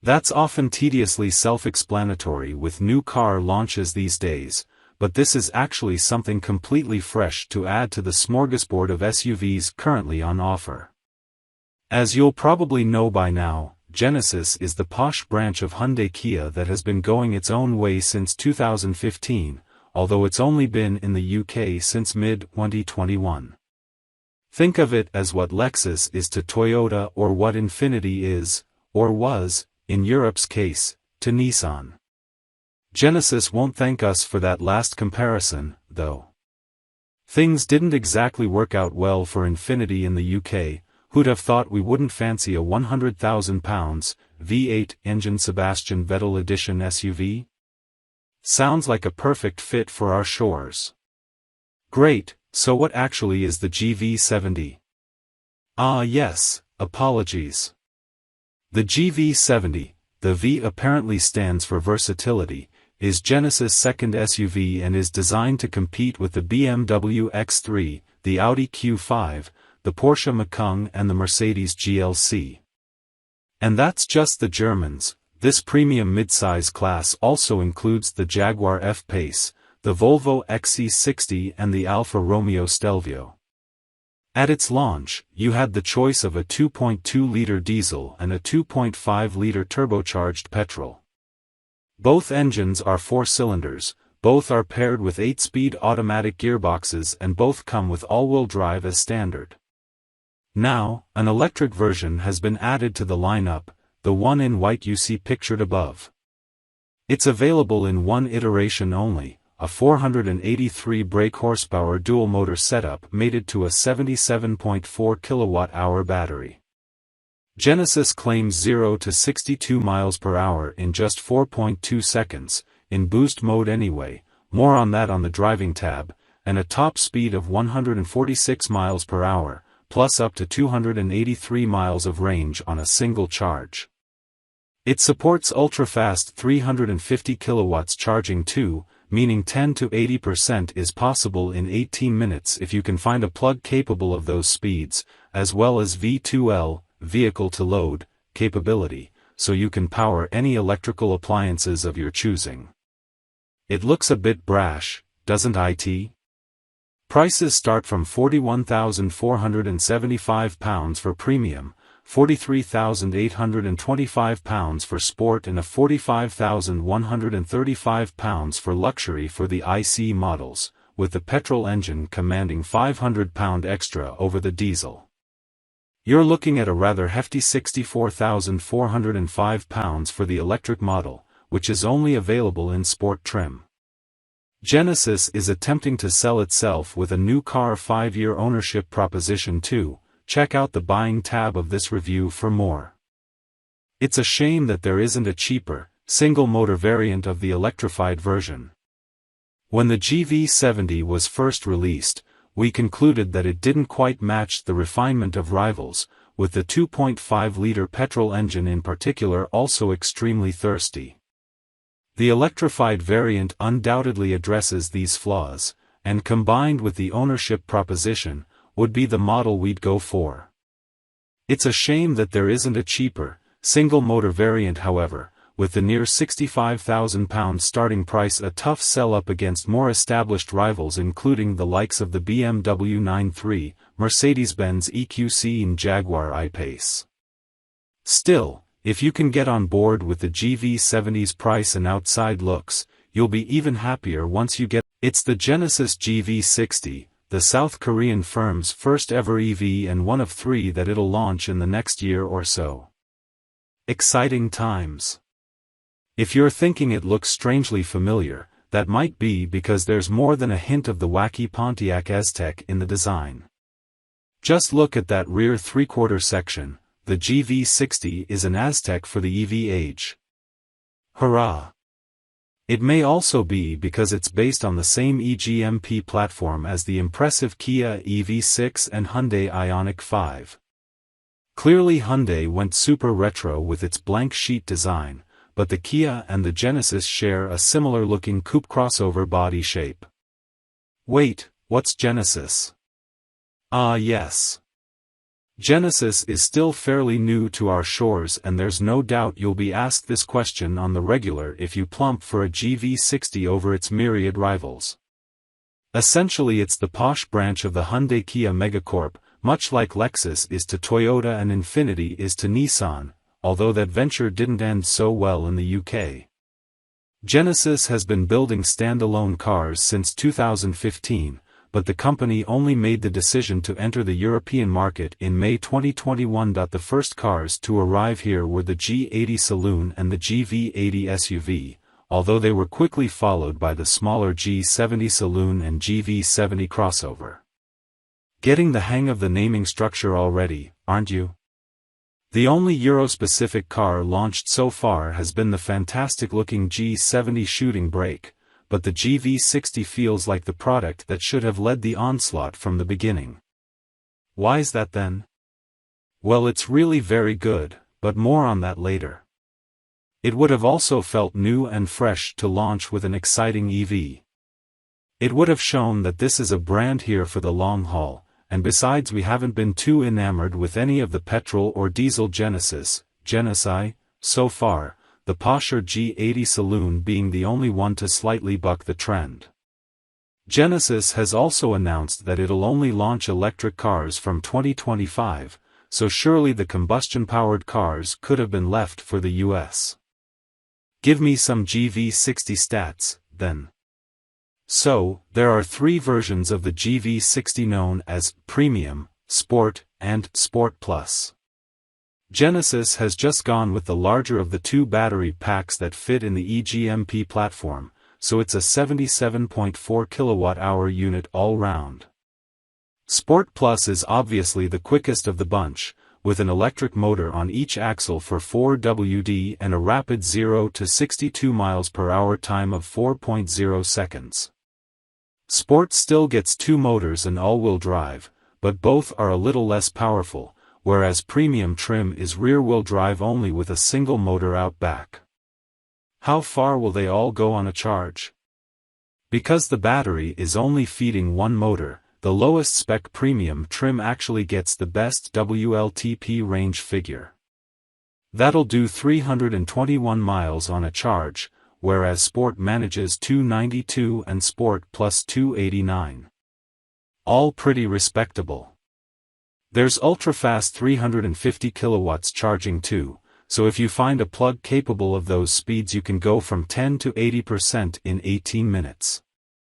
That's often tediously self-explanatory with new car launches these days, but this is actually something completely fresh to add to the smorgasbord of SUVs currently on offer. As you'll probably know by now, Genesis is the posh branch of Hyundai Kia that has been going its own way since 2015, although it's only been in the UK since mid-2021. Think of it as what Lexus is to Toyota or what Infiniti is, or was, in Europe's case, to Nissan. Genesis won't thank us for that last comparison, though. Things didn't exactly work out well for Infiniti in the UK. Who'd have thought we wouldn't fancy a £100,000 V8 engine Sebastian Vettel edition SUV? Sounds like a perfect fit for our shores. Great, so what actually is the GV70? Ah yes, apologies. The GV70, the V apparently stands for versatility, is Genesis' second SUV and is designed to compete with the BMW X3, the Audi Q5, the Porsche Macan and the Mercedes GLC. And that's just the Germans. This premium midsize class also includes the Jaguar F-Pace, the Volvo XC60 and the Alfa Romeo Stelvio. At its launch, you had the choice of a 2.2-liter diesel and a 2.5-liter turbocharged petrol. Both engines are 4 cylinders, both are paired with 8-speed automatic gearboxes and both come with all-wheel drive as standard. Now, an electric version has been added to the lineup, the one in white you see pictured above. It's available in one iteration only, a 483 brake horsepower dual-motor setup mated to a 77.4 kilowatt-hour battery. Genesis claims 0 to 62 miles per hour in just 4.2 seconds, in boost mode anyway, more on that on the driving tab, and a top speed of 146 miles per hour, plus up to 283 miles of range on a single charge. It supports ultra-fast 350 kilowatts charging too, meaning 10 to 80% is possible in 18 minutes if you can find a plug capable of those speeds, as well as V2L, vehicle-to-load, capability, so you can power any electrical appliances of your choosing. It looks a bit brash, doesn't it? Prices start from £41,475 for premium, £43,825 for sport and £45,135 for luxury for the IC models, with the petrol engine commanding £500 extra over the diesel. You're looking at a rather hefty £64,405 for the electric model, which is only available in sport trim. Genesis is attempting to sell itself with a new car 5-year ownership proposition too. Check out the buying tab of this review for more. It's a shame that there isn't a cheaper, single-motor variant of the electrified version. When the GV70 was first released, we concluded that it didn't quite match the refinement of rivals, with the 2.5-liter petrol engine in particular also extremely thirsty. The electrified variant undoubtedly addresses these flaws, and combined with the ownership proposition, would be the model we'd go for. It's a shame that there isn't a cheaper, single-motor variant however, with the near £65,000 starting price a tough sell-up against more established rivals including the likes of the BMW 9/3, Mercedes-Benz EQC and Jaguar I-Pace. Still, if you can get on board with the GV70's price and outside looks, you'll be even happier once you get. It's the Genesis GV60, the South Korean firm's first ever EV and one of 3 that it'll launch in the next year or so. Exciting times. If you're thinking it looks strangely familiar, that might be because there's more than a hint of the wacky Pontiac Aztek in the design. Just look at that rear 3/4 section. The GV60 is an Aztek for the EV age. Hurrah! It may also be because it's based on the same EGMP platform as the impressive Kia EV6 and Hyundai Ioniq 5. Clearly Hyundai went super retro with its blank sheet design, but the Kia and the Genesis share a similar-looking coupe crossover body shape. Wait, what's Genesis? Ah yes. Genesis is still fairly new to our shores, and there's no doubt you'll be asked this question on the regular if you plump for a GV60 over its myriad rivals. Essentially, it's the posh branch of the Hyundai Kia megacorp, much like Lexus is to Toyota and Infiniti is to Nissan, although that venture didn't end so well in the UK. Genesis has been building standalone cars since 2015, but the company only made the decision to enter the European market in May 2021. The first cars to arrive here were the G80 Saloon and the GV80 SUV, although they were quickly followed by the smaller G70 Saloon and GV70 crossover. Getting the hang of the naming structure already, aren't you? The only Euro-specific car launched so far has been the fantastic-looking G70 shooting brake, but the GV60 feels like the product that should have led the onslaught from the beginning. Why's that then? Well, it's really very good, but more on that later. It would have also felt new and fresh to launch with an exciting EV. It would have shown that this is a brand here for the long haul, and besides, we haven't been too enamored with any of the petrol or diesel Genesis, so far, the posher G80 Saloon being the only one to slightly buck the trend. Genesis has also announced that it'll only launch electric cars from 2025, so surely the combustion-powered cars could have been left for the US. Give me some GV60 stats, then. So, there are three versions of the GV60 known as Premium, Sport, and Sport Plus. Genesis has just gone with the larger of the two battery packs that fit in the EGMP platform, so it's a 77.4 kWh unit all round. Sport Plus is obviously the quickest of the bunch, with an electric motor on each axle for 4WD and a rapid 0 to 62 miles per hour time of 4.0 seconds. Sport still gets two motors and all-wheel drive, but both are a little less powerful, whereas Premium trim is rear-wheel drive only with a single motor out back. How far will they all go on a charge? Because the battery is only feeding one motor, the lowest spec Premium trim actually gets the best WLTP range figure. That'll do 321 miles on a charge, whereas Sport manages 292 and Sport Plus 289. All pretty respectable. There's ultra-fast 350 kilowatts charging too, so if you find a plug capable of those speeds you can go from 10 to 80% in 18 minutes.